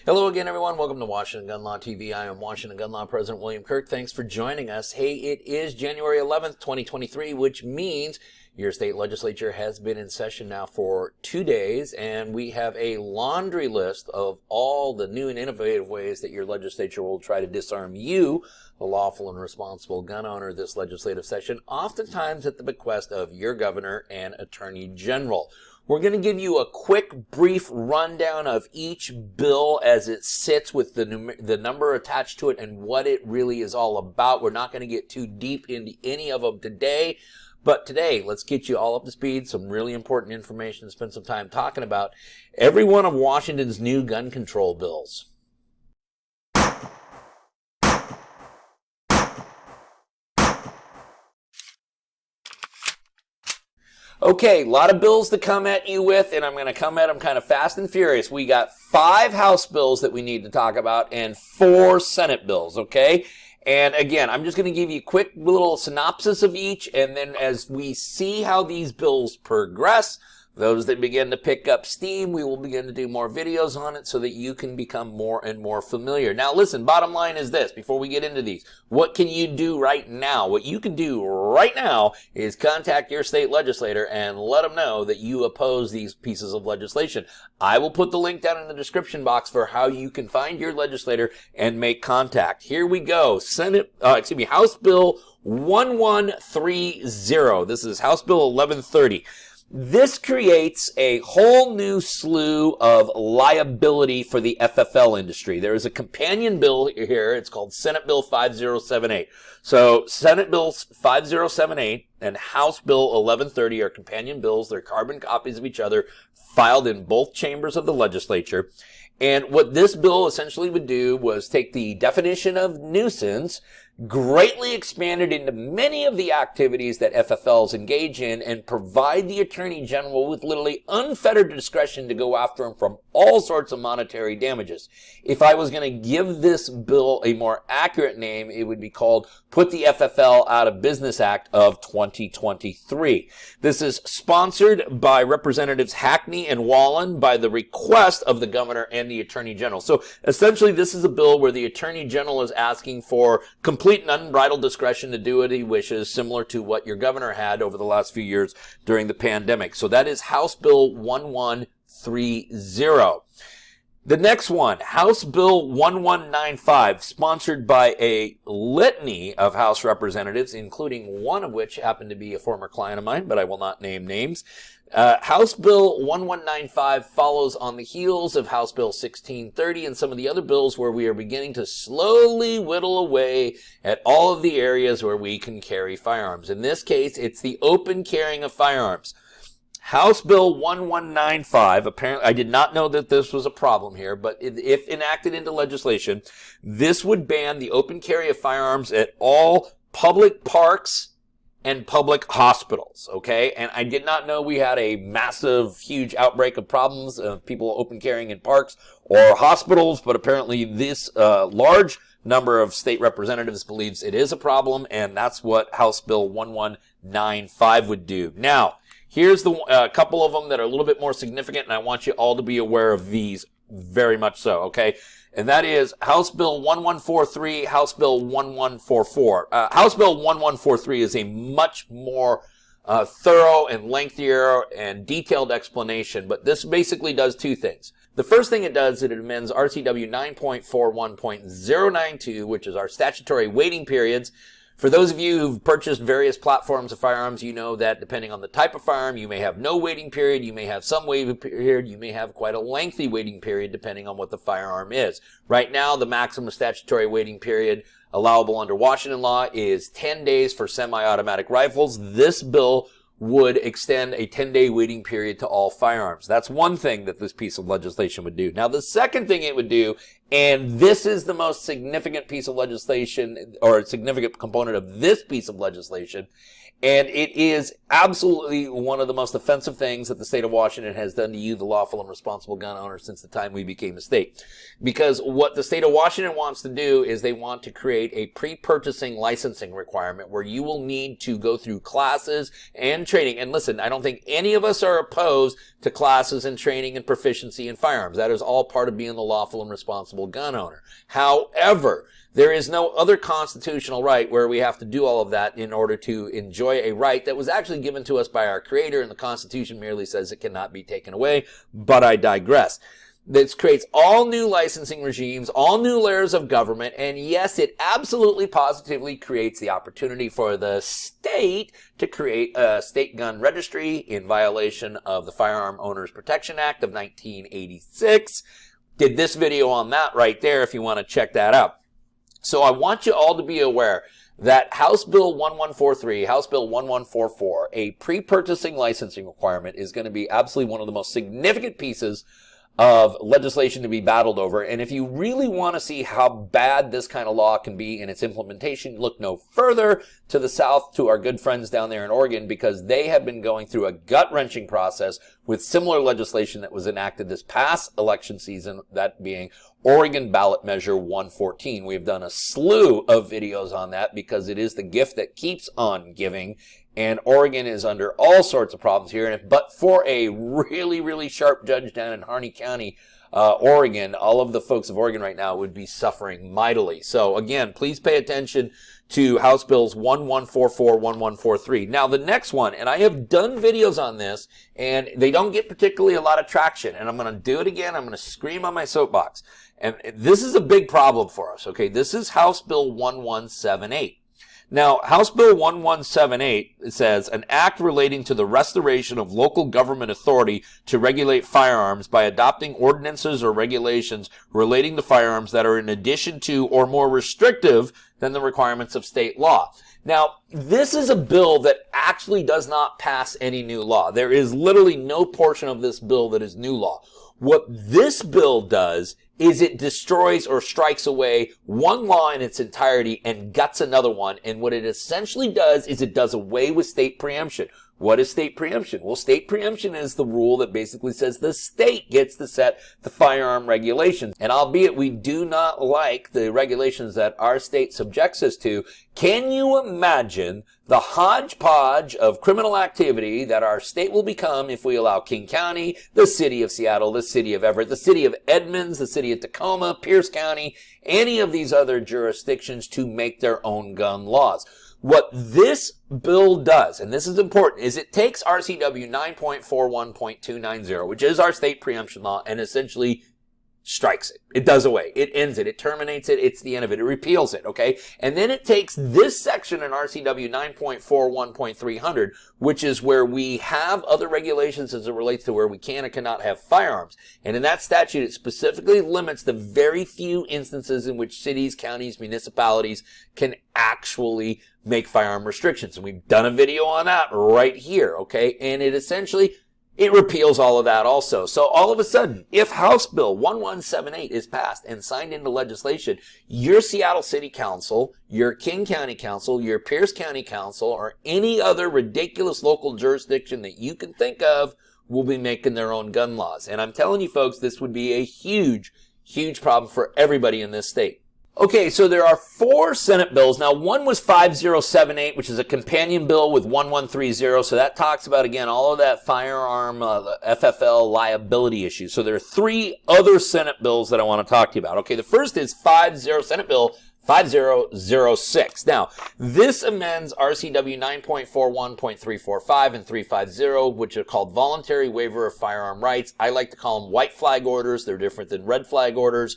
Hello again, everyone. Welcome to Washington Gun Law TV. I am Washington Gun Law President William Kirk. Thanks for joining us. Hey, it is January 11th, 2023, which means your state legislature has been in session now for 2 days, and we have a laundry list of all the new and innovative ways that your legislature will try to disarm you, the lawful and responsible gun owner, this legislative session, oftentimes at the bequest of your governor and attorney general. We're going to give you a quick, brief rundown of each bill as it sits with the number attached to it and what it really is all about. We're not going to get too deep into any of them today, but today, let's get you all up to speed, some really important information to spend some time talking about every one of Washington's new gun control bills. Okay, a lot of bills to come at you with, and I'm going to come at them kind of fast and furious. We got 5 House bills that we need to talk about and 4 Senate bills, okay? And again, I'm just going to give you a quick little synopsis of each, and then as we see how these bills progress, those that begin to pick up steam, we will begin to do more videos on it so that you can become more and more familiar. Now listen, bottom line is this, before we get into these, what can you do right now? What you can do right now is contact your state legislator and let them know that you oppose these pieces of legislation. I will put the link down in the description box for how you can find your legislator and make contact. Here we go. House Bill 1130. This is House Bill 1130. This creates a whole new slew of liability for the FFL industry. There is a companion bill here. It's called Senate Bill 5078. So Senate Bill 5078 and House Bill 1130 are companion bills. They're carbon copies of each other, filed in both chambers of the legislature. And what this bill essentially would do was take the definition of nuisance, greatly expanded into many of the activities that FFLs engage in, and provide the Attorney General with literally unfettered discretion to go after them from all sorts of monetary damages. If I was going to give this bill a more accurate name, it would be called Put the FFL Out of Business Act of 2023. This is sponsored by Representatives Hackney and Wallen by the request of the governor and the Attorney General. So essentially this is a bill where the Attorney General is asking for complete and unbridled discretion to do what he wishes, similar to what your governor had over the last few years during the pandemic. So that is House Bill 1130. The next one, House Bill 1195, sponsored by a litany of House representatives, including one of which happened to be a former client of mine, but I will not name names. House Bill 1195 follows on the heels of House Bill 1630 and some of the other bills where we are beginning to slowly whittle away at all of the areas where we can carry firearms. In this case, it's the open carrying of firearms. House Bill 1195, apparently, I did not know that this was a problem here, but if enacted into legislation, this would ban the open carry of firearms at all public parks and public hospitals, okay? And I did not know we had a massive, huge outbreak of problems of people open carrying in parks or hospitals, but apparently this large number of state representatives believes it is a problem, and that's what House Bill 1195 would do. Now, here's a couple of them that are a little bit more significant, and I want you all to be aware of these very much so, okay? And that is House Bill 1143, House Bill 1144. House Bill 1143 is a much more thorough and lengthier and detailed explanation, but this basically does 2 things. The first thing it does, it amends RCW 9.41.092, which is our statutory waiting periods. For those of you who've purchased various platforms of firearms, you know that depending on the type of firearm, you may have no waiting period, you may have some waiting period, you may have quite a lengthy waiting period depending on what the firearm is. Right now, the maximum statutory waiting period allowable under Washington law is 10 days for semi-automatic rifles. This bill would extend a 10-day waiting period to all firearms. That's one thing that this piece of legislation would do. Now, the second thing it would do And this is the most significant piece of legislation, or a significant component of this piece of legislation. And it is absolutely one of the most offensive things that the state of Washington has done to you, the lawful and responsible gun owner, since the time we became a state. Because what the state of Washington wants to do is they want to create a pre-purchasing licensing requirement where you will need to go through classes and training. And listen, I don't think any of us are opposed to classes and training and proficiency in firearms. That is all part of being the lawful and responsible gun owner. However, there is no other constitutional right where we have to do all of that in order to enjoy a right that was actually given to us by our Creator, and the Constitution merely says it cannot be taken away, but I digress. This creates all new licensing regimes, all new layers of government, and yes, it absolutely positively creates the opportunity for the state to create a state gun registry in violation of the Firearm Owners Protection Act of 1986. Did this video on that right there if you want to check that out. So I want you all to be aware that House Bill 1143, House Bill 1144, a pre-purchasing licensing requirement, is going to be absolutely one of the most significant pieces of legislation to be battled over. And if you really want to see how bad this kind of law can be in its implementation, look no further to the south, to our good friends down there in Oregon, because they have been going through a gut-wrenching process with similar legislation that was enacted this past election season, that being Oregon Ballot Measure 114. We've done a slew of videos on that because it is the gift that keeps on giving. And Oregon is under all sorts of problems here. And but for a really, really sharp judge down in Harney County, Oregon, all of the folks of Oregon right now would be suffering mightily. So again, please pay attention to House Bills 1144, 1143. Now the next one, and I have done videos on this, and they don't get particularly a lot of traction. And I'm going to do it again. I'm going to scream on my soapbox. And this is a big problem for us, okay? This is House Bill 1178. Now, House Bill 1178, it says, an act relating to the restoration of local government authority to regulate firearms by adopting ordinances or regulations relating to firearms that are in addition to or more restrictive than the requirements of state law. Now, this is a bill that actually does not pass any new law. There is literally no portion of this bill that is new law. What this bill does is it destroys or strikes away one law in its entirety and guts another one. And what it essentially does is it does away with state preemption. What is state preemption? Well, state preemption is the rule that basically says the state gets to set the firearm regulations. And albeit we do not like the regulations that our state subjects us to, can you imagine the hodgepodge of criminal activity that our state will become if we allow King County, the city of Seattle, the city of Everett, the city of Edmonds, the city of Tacoma, Pierce County, any of these other jurisdictions to make their own gun laws? What this bill does, and this is important, is it takes RCW 9.41.290, which is our state preemption law, and essentially strikes it. It does away. It ends it. It terminates it. It's the end of it. It repeals it, okay? And then it takes this section in RCW 9.41.300, which is where we have other regulations as it relates to where we can and cannot have firearms. And in that statute, it specifically limits the very few instances in which cities, counties, municipalities can actually make firearm restrictions. And we've done a video on that right here, okay? And it essentially, it repeals all of that also. So all of a sudden, if House Bill 1178 is passed and signed into legislation, your Seattle City Council, your King County Council, your Pierce County Council, or any other ridiculous local jurisdiction that you can think of will be making their own gun laws. And I'm telling you folks, this would be a huge, huge problem for everybody in this state. Okay, so there are 4 Senate bills. Now, one was 5078, which is a companion bill with 1130. So that talks about, again, all of that firearm, FFL liability issues. So there are 3 other Senate bills that I want to talk to you about. Okay, the first is Senate Bill 5006. Now, this amends RCW 9.41.345 and 350, which are called voluntary waiver of firearm rights. I like to call them white flag orders. They're different than red flag orders.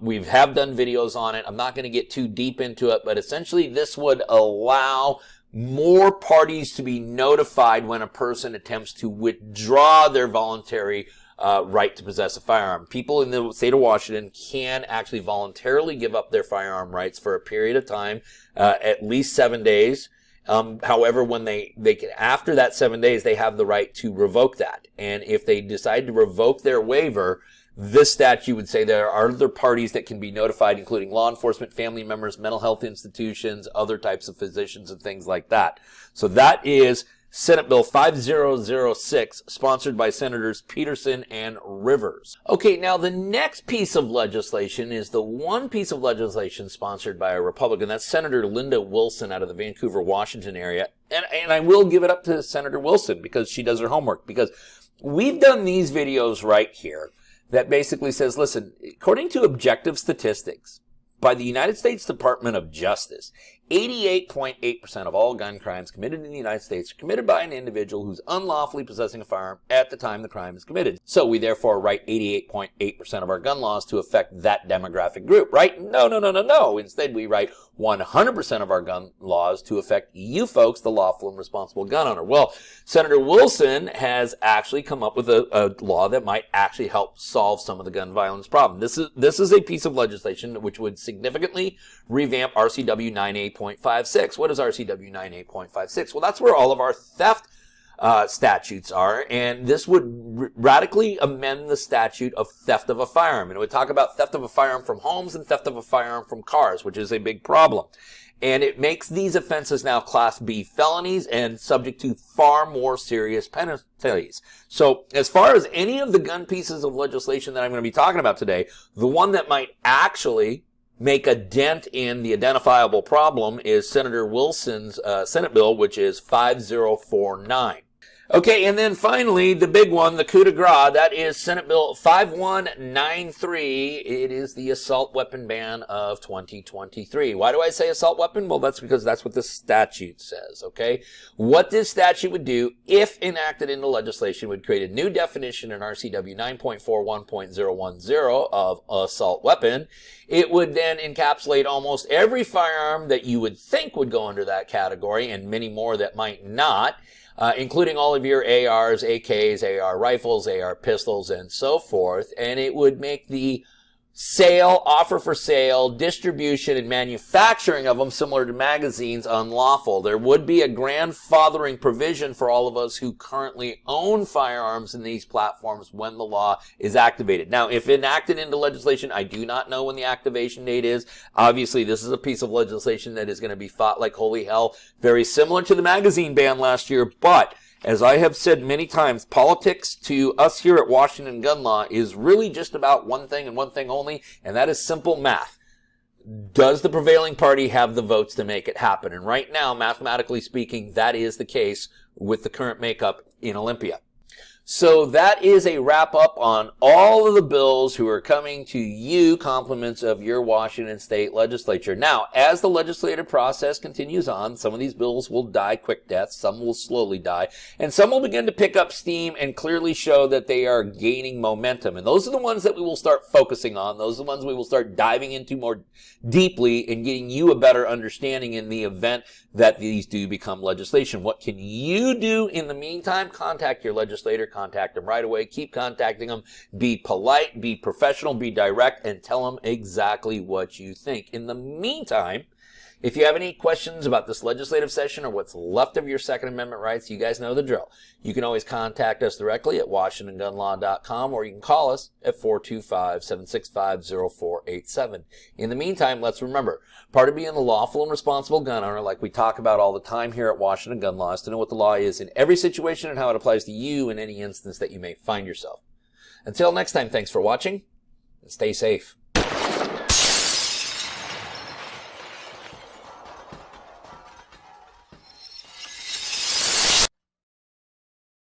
We have done videos on it. I'm not going to get too deep into it, but essentially this would allow more parties to be notified when a person attempts to withdraw their voluntary right to possess a firearm. People in the state of Washington can actually voluntarily give up their firearm rights for a period of time, at least 7 days. However, when they can, after that 7 days, they have the right to revoke that. And if they decide to revoke their waiver, This statute would say there are other parties that can be notified, including law enforcement, family members, mental health institutions, other types of physicians, and things like that. So that is Senate Bill 5006, sponsored by Senators Peterson and Rivers. Okay, now the next piece of legislation is the one piece of legislation sponsored by a Republican. That's Senator Linda Wilson out of the Vancouver, Washington area. And I will give it up to Senator Wilson because she does her homework, because we've done these videos right here that basically says, listen, according to objective statistics by the United States Department of Justice, 88.8% of all gun crimes committed in the United States are committed by an individual who's unlawfully possessing a firearm at the time the crime is committed. So we therefore write 88.8% of our gun laws to affect that demographic group, right? No. Instead, we write 100% of our gun laws to affect you folks, the lawful and responsible gun owner. Well, Senator Wilson has actually come up with a law that might actually help solve some of the gun violence problem. This is a piece of legislation which would significantly revamp RCW 98.56. What is RCW 98.56? Well, that's where all of our theft statutes are, and this would radically amend the statute of theft of a firearm. And it would talk about theft of a firearm from homes and theft of a firearm from cars, which is a big problem. And it makes these offenses now Class B felonies and subject to far more serious penalties. So as far as any of the gun pieces of legislation that I'm going to be talking about today, the one that might actually make a dent in the identifiable problem is Senator Wilson's Senate bill, which is 5049. Okay, and then finally, the big one, the coup de grace, that is Senate Bill 5193. It is the assault weapon ban of 2023. Why do I say assault weapon? Well, that's because that's what the statute says, okay? What this statute would do, if enacted into legislation, would create a new definition in RCW 9.41.010 of assault weapon. It would then encapsulate almost every firearm that you would think would go under that category, and many more that might not. Including all of your ARs, AKs, AR rifles, AR pistols, and so forth. And it would make the sale, offer for sale, distribution, and manufacturing of them, similar to magazines, unlawful. There would be a grandfathering provision for all of us who currently own firearms in these platforms when the law is activated. Now, if enacted into legislation, I do not know when the activation date is. Obviously, this is a piece of legislation that is going to be fought like holy hell, very similar to the magazine ban last year, but as I have said many times, politics to us here at Washington Gun Law is really just about one thing and one thing only, and that is simple math. Does the prevailing party have the votes to make it happen? And right now, mathematically speaking, that is the case with the current makeup in Olympia. So that is a wrap up on all of the bills who are coming to you, compliments of your Washington State Legislature. Now, as the legislative process continues on, some of these bills will die quick deaths, some will slowly die, and some will begin to pick up steam and clearly show that they are gaining momentum. And those are the ones that we will start focusing on. Those are the ones we will start diving into more deeply and getting you a better understanding in the event that these do become legislation. What can you do in the meantime? Contact your legislator. Contact them right away. Keep contacting them. Be polite, be professional, be direct, and tell them exactly what you think. In the meantime, if you have any questions about this legislative session or what's left of your Second Amendment rights, you guys know the drill. You can always contact us directly at WashingtonGunLaw.com, or you can call us at 425-765-0487. In the meantime, let's remember, part of being a lawful and responsible gun owner, like we talk about all the time here at Washington Gun Law, is to know what the law is in every situation and how it applies to you in any instance that you may find yourself. Until next time, thanks for watching, and stay safe.